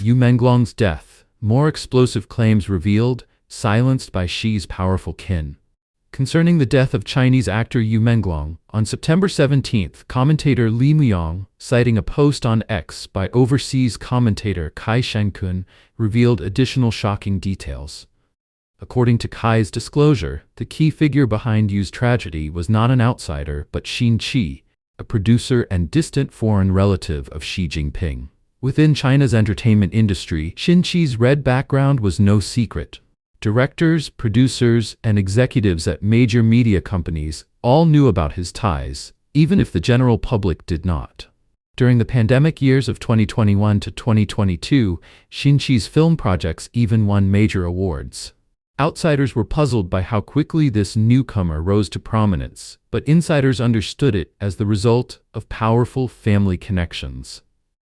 Menglong's death. More explosive claims revealed, silenced by Xi's powerful kin. Concerning the death of Chinese actor Menglong, on September 17, commentator Li Muyang, citing a post on X by overseas commentator Kai Shenkun, revealed additional shocking details. According to Kai's disclosure, the key figure behind Yu's tragedy was not an outsider but Qi, a producer and distant foreign relative of Xi Jinping. Within China's entertainment industry, Qi's red background was no secret. Directors, producers, and executives at major media companies all knew about his ties, even if the general public did not. During the pandemic years of 2021 to 2022, Qi's film projects even won major awards. Outsiders were puzzled by how quickly this newcomer rose to prominence, but insiders understood it as the result of powerful family connections.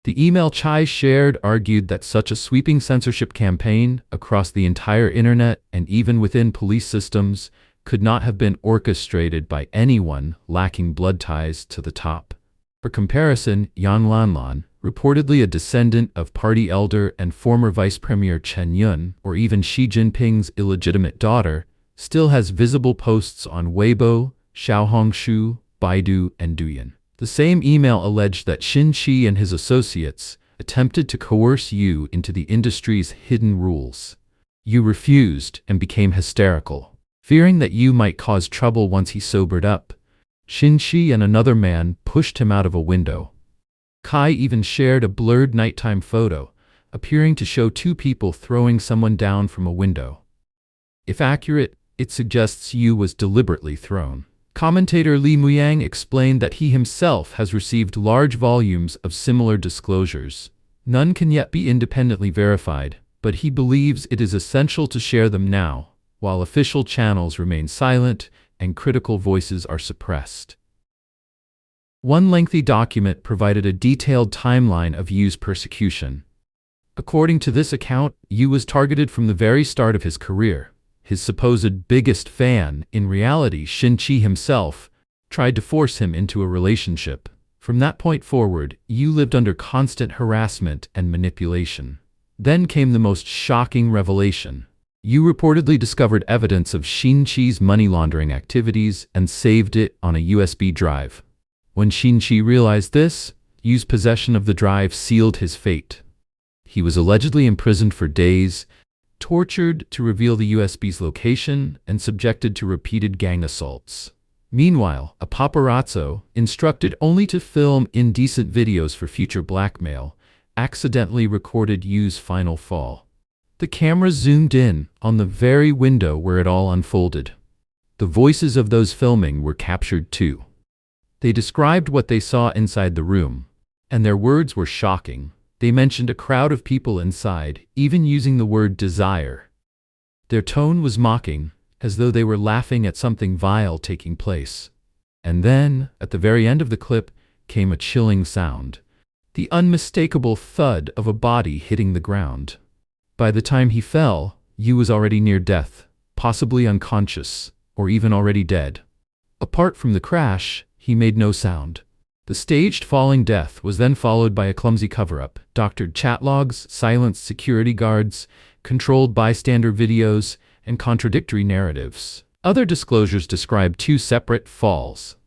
The email Chai shared argued that such a sweeping censorship campaign across the entire internet and even within police systems could not have been orchestrated by anyone lacking blood ties to the top. For comparison, Yan Lanlan, reportedly a descendant of party elder and former Vice Premier Chen Yun, or even Xi Jinping's illegitimate daughter, still has visible posts on Weibo, Xiaohongshu, Baidu, and Douyin. The same email alleged that Qi and his associates attempted to coerce Yu into the industry's hidden rules. Yu refused and became hysterical. Fearing that Yu might cause trouble once he sobered up, Qi and another man pushed him out of a window. Kai even shared a blurred nighttime photo, appearing to show two people throwing someone down from a window. If accurate, it suggests Yu was deliberately thrown. Commentator Li Muyang explained that he himself has received large volumes of similar disclosures. None can yet be independently verified, but he believes it is essential to share them now, while official channels remain silent and critical voices are suppressed. One lengthy document provided a detailed timeline of Yu's persecution. According to this account, Yu was targeted from the very start of his career. His supposed biggest fan, in reality Qi himself, tried to force him into a relationship. From that point forward, Yu lived under constant harassment and manipulation. Then came the most shocking revelation. Yu reportedly discovered evidence of Qi's money laundering activities and saved it on a USB drive. When Qi realized this, Yu's possession of the drive sealed his fate. He was allegedly imprisoned for days, tortured to reveal the USB's location, and subjected to repeated gang assaults. Meanwhile, a paparazzo, instructed only to film indecent videos for future blackmail, accidentally recorded Yu's final fall. The camera zoomed in on the very window where it all unfolded. The voices of those filming were captured too. They described what they saw inside the room, and their words were shocking. They mentioned a crowd of people inside, even using the word desire. Their tone was mocking, as though they were laughing at something vile taking place. And then, at the very end of the clip, came a chilling sound. The unmistakable thud of a body hitting the ground. By the time he fell, Yu was already near death, possibly unconscious, or even already dead. Apart from the crash, he made no sound. The staged falling death was then followed by a clumsy cover-up, doctored chat logs, silenced security guards, controlled bystander videos, and contradictory narratives. Other disclosures describe two separate falls.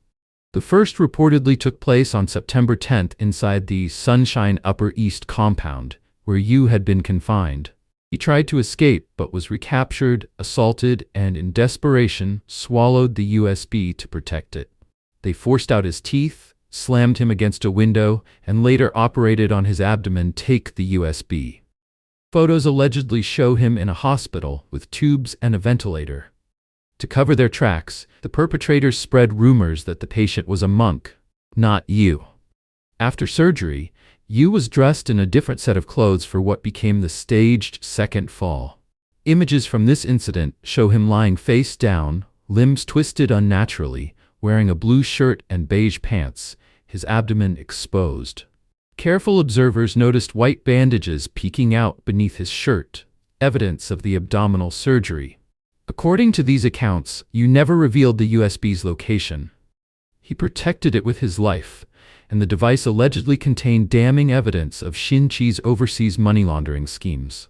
The first reportedly took place on September 10th inside the Sunshine Upper East compound, where Yu had been confined. He tried to escape but was recaptured, assaulted, and in desperation swallowed the USB to protect it. They forced out his teeth, slammed him against a window, and later operated on his abdomen to take the USB. Photos allegedly show him in a hospital with tubes and a ventilator. To cover their tracks, the perpetrators spread rumors that the patient was a monk, not Yu. After surgery, Yu was dressed in a different set of clothes for what became the staged second fall. Images from this incident show him lying face down, limbs twisted unnaturally, wearing a blue shirt and beige pants, his abdomen exposed. Careful observers noticed white bandages peeking out beneath his shirt, evidence of the abdominal surgery. According to these accounts, Yu never revealed the USB's location. He protected it with his life, and the device allegedly contained damning evidence of Xi overseas money laundering schemes.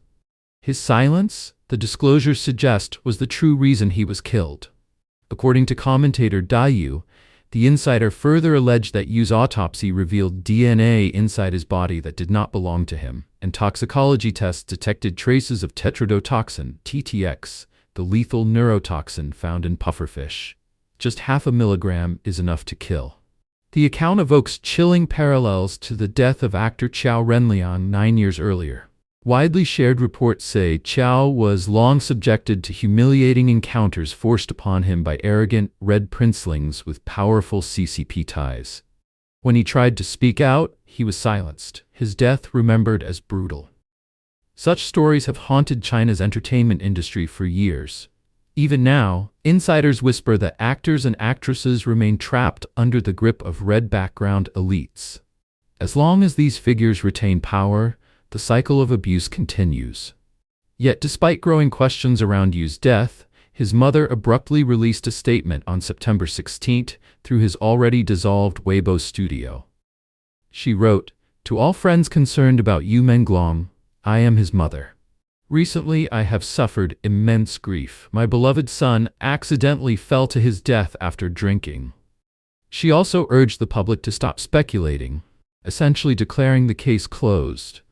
His silence, the disclosures suggest, was the true reason he was killed. According to commentator Yu, the insider further alleged that Yu's autopsy revealed DNA inside his body that did not belong to him, and toxicology tests detected traces of tetrodotoxin, TTX, the lethal neurotoxin found in pufferfish. Just 0.5 milligram is enough to kill. The account evokes chilling parallels to the death of actor Chow Renliang 9 years earlier. Widely shared reports say Chow was long subjected to humiliating encounters forced upon him by arrogant, red princelings with powerful CCP ties. When he tried to speak out, he was silenced, his death remembered as brutal. Such stories have haunted China's entertainment industry for years. Even now, insiders whisper that actors and actresses remain trapped under the grip of red background elites. As long as these figures retain power, the cycle of abuse continues. Yet despite growing questions around Yu's death, his mother abruptly released a statement on September 16 through his already dissolved Weibo studio. She wrote, "To all friends concerned about Yu Menglong, I am his mother. Recently I have suffered immense grief. My beloved son accidentally fell to his death after drinking." She also urged the public to stop speculating, essentially declaring the case closed.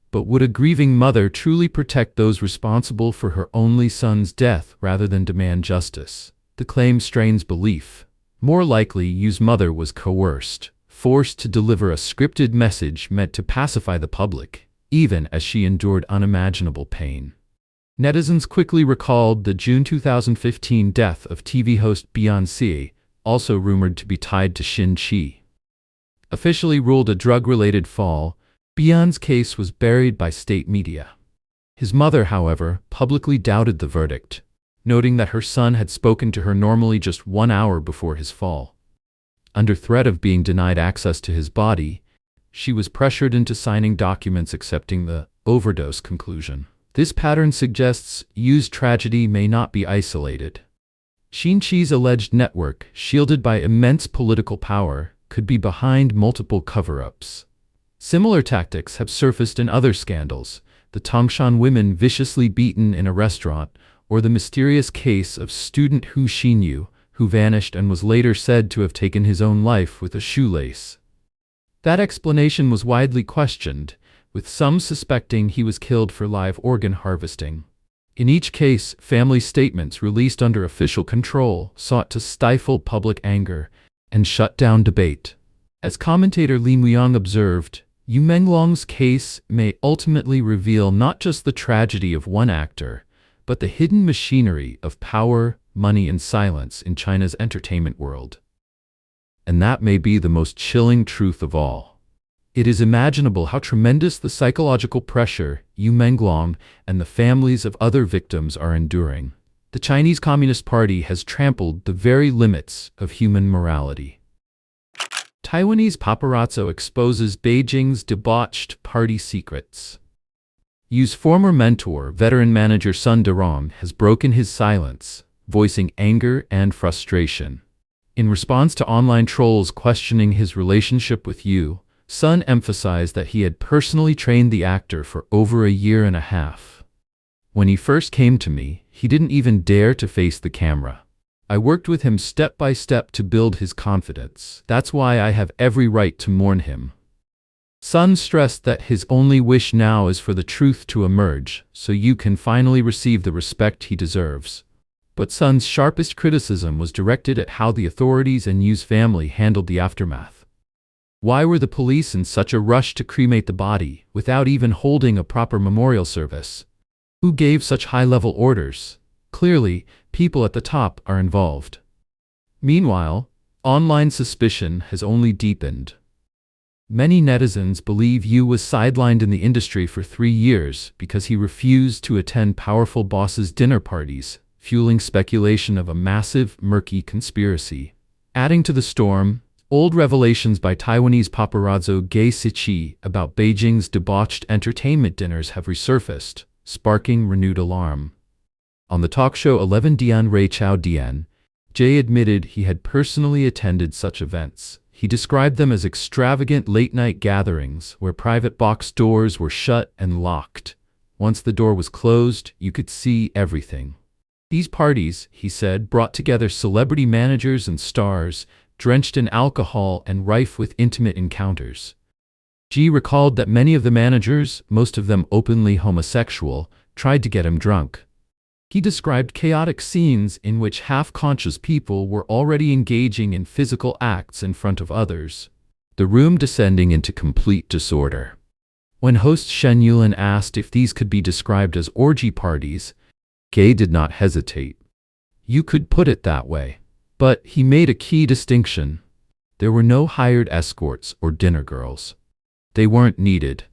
But would a grieving mother truly protect those responsible for her only son's death rather than demand justice? The claim strains belief. More likely, Yu's mother was coerced, forced to deliver a scripted message meant to pacify the public, even as she endured unimaginable pain. Netizens quickly recalled the June 2015 death of TV host Beyoncé, also rumored to be tied to Xi. Officially ruled a drug-related fall, Beyoncé's case was buried by state media. His mother, however, publicly doubted the verdict, noting that her son had spoken to her normally just 1 hour before his fall. Under threat of being denied access to his body, she was pressured into signing documents accepting the overdose conclusion. This pattern suggests Yu's tragedy may not be isolated. Xi alleged network, shielded by immense political power, could be behind multiple cover-ups. Similar tactics have surfaced in other scandals, the Tangshan women viciously beaten in a restaurant, or the mysterious case of student Hu Xinyu, who vanished and was later said to have taken his own life with a shoelace. That explanation was widely questioned, with some suspecting he was killed for live organ harvesting. In each case, family statements released under official control sought to stifle public anger and shut down debate. As commentator Li Muyang observed, Yu Menglong's case may ultimately reveal not just the tragedy of one actor, but the hidden machinery of power, money, and silence in China's entertainment world. And that may be the most chilling truth of all. It is imaginable how tremendous the psychological pressure Yu Menglong and the families of other victims are enduring. The Chinese Communist Party has trampled the very limits of human morality. Taiwanese Paparazzo exposes Beijing's debauched party secrets. Yu's former mentor, veteran manager Sun Derong, has broken his silence, voicing anger and frustration. In response to online trolls questioning his relationship with Yu, Sun emphasized that he had personally trained the actor for over 1.5 years. "When he first came to me, he didn't even dare to face the camera. I worked with him step by step to build his confidence. That's why I have every right to mourn him." Sun stressed that his only wish now is for the truth to emerge, so Yu can finally receive the respect he deserves. But Sun's sharpest criticism was directed at how the authorities and Yu's family handled the aftermath. Why were the police in such a rush to cremate the body, without even holding a proper memorial service? Who gave such high-level orders? Clearly, people at the top are involved. Meanwhile, online suspicion has only deepened. Many netizens believe Yu was sidelined in the industry for 3 years because he refused to attend powerful bosses' dinner parties, fueling speculation of a massive, murky conspiracy. Adding to the storm, old revelations by Taiwanese paparazzo Ge Siqi about Beijing's debauched entertainment dinners have resurfaced, sparking renewed alarm. On the talk show 11 Dian Ray Chow Dian, Jay admitted he had personally attended such events. He described them as extravagant late-night gatherings where private box doors were shut and locked. Once the door was closed, you could see everything. These parties, he said, brought together celebrity managers and stars, drenched in alcohol and rife with intimate encounters. Xi recalled that many of the managers, most of them openly homosexual, tried to get him drunk. He described chaotic scenes in which half-conscious people were already engaging in physical acts in front of others, the room descending into complete disorder. When host Shen Yulin asked if these could be described as orgy parties, Gay did not hesitate. You could put it that way. But he made a key distinction. There were no hired escorts or dinner girls. They weren't needed.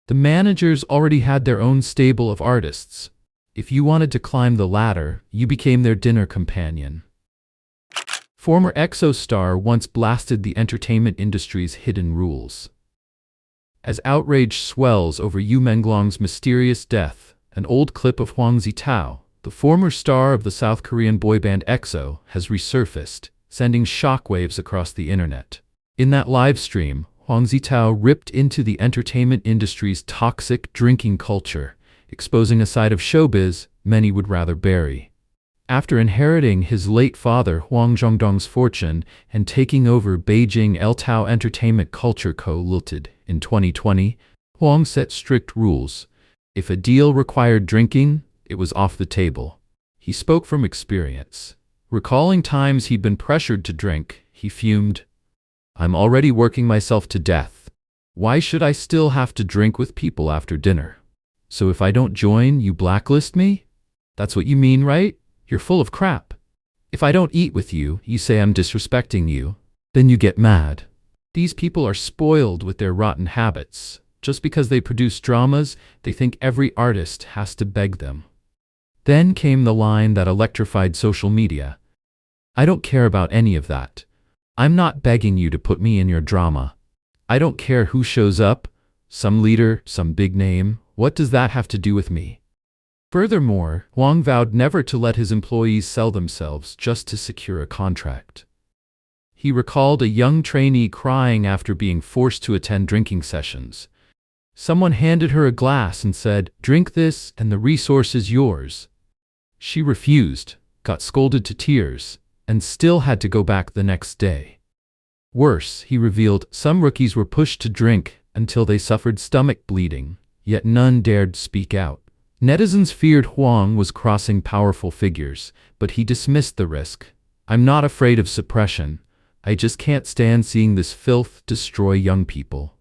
The managers already had their own stable of artists. If you wanted to climb the ladder, you became their dinner companion. Former EXO star once blasted the entertainment industry's hidden rules. As outrage swells over Menglong's mysterious death, an old clip of Huang Zitao, the former star of the South Korean boy band EXO, has resurfaced, sending shockwaves across the internet. In that live stream, Huang Zitao ripped into the entertainment industry's toxic drinking culture, exposing a side of showbiz many would rather bury. After inheriting his late father Huang Zhongdong's fortune and taking over Beijing Eltao Entertainment Culture Co. Ltd. in 2020, Huang set strict rules. If a deal required drinking, it was off the table. He spoke from experience. Recalling times he'd been pressured to drink, he fumed, "I'm already working myself to death. Why should I still have to drink with people after dinner? So if I don't join, you blacklist me? That's what you mean, right? You're full of crap. If I don't eat with you, you say I'm disrespecting you. Then you get mad." These people are spoiled with their rotten habits. Just because they produce dramas, they think every artist has to beg them. Then came the line that electrified social media. "I don't care about any of that. I'm not begging you to put me in your drama. I don't care who shows up, some leader, some big name. What does that have to do with me?" Furthermore, Huang vowed never to let his employees sell themselves just to secure a contract. He recalled a young trainee crying after being forced to attend drinking sessions. Someone handed her a glass and said, "Drink this and the resource is yours." She refused, got scolded to tears, and still had to go back the next day. Worse, he revealed, some rookies were pushed to drink until they suffered stomach bleeding, yet none dared speak out. Netizens feared Huang was crossing powerful figures, but he dismissed the risk. "I'm not afraid of suppression. I just can't stand seeing this filth destroy young people."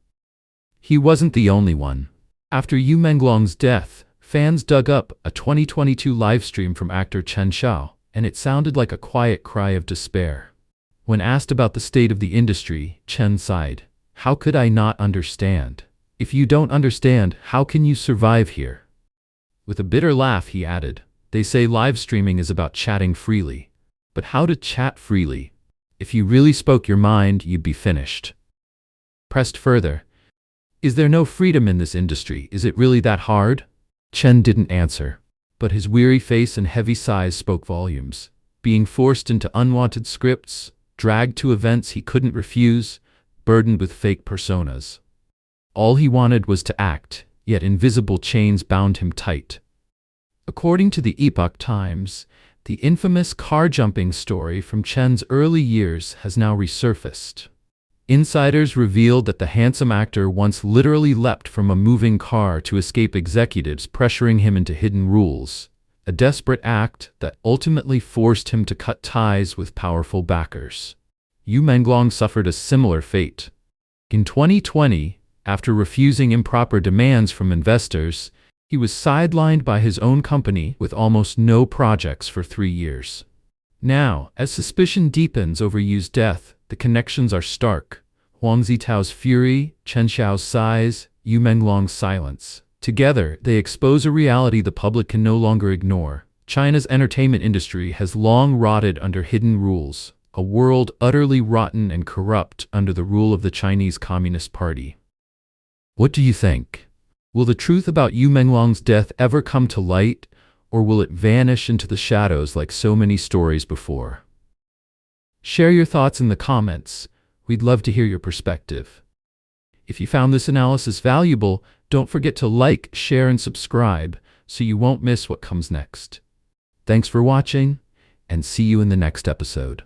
He wasn't the only one. After Menglong's death, fans dug up a 2022 livestream from actor Chen Xiao, and it sounded like a quiet cry of despair. When asked about the state of the industry, Chen sighed, "How could I not understand? If you don't understand, how can you survive here?" With a bitter laugh, he added, "They say live streaming is about chatting freely. But how to chat freely? If you really spoke your mind, you'd be finished." Pressed further, "Is there no freedom in this industry? Is it really that hard?" Chen didn't answer, but his weary face and heavy sighs spoke volumes. Being forced into unwanted scripts, dragged to events he couldn't refuse, burdened with fake personas. All he wanted was to act, yet invisible chains bound him tight. According to the Epoch Times, the infamous car-jumping story from Chen's early years has now resurfaced. Insiders revealed that the handsome actor once literally leapt from a moving car to escape executives pressuring him into hidden rules, a desperate act that ultimately forced him to cut ties with powerful backers. Menglong suffered a similar fate. In 2020, after refusing improper demands from investors, he was sidelined by his own company with almost no projects for 3 years. Now, as suspicion deepens over Yu's death, the connections are stark. Huang Zitao's fury, Chen Xiao's sighs, Menglong's silence. Together, they expose a reality the public can no longer ignore. China's entertainment industry has long rotted under hidden rules, a world utterly rotten and corrupt under the rule of the Chinese Communist Party. What do you think? Will the truth about Menglong's death ever come to light, or will it vanish into the shadows like so many stories before? Share your thoughts in the comments. We'd love to hear your perspective. If you found this analysis valuable, don't forget to like, share, and subscribe so you won't miss what comes next. Thanks for watching, and see you in the next episode.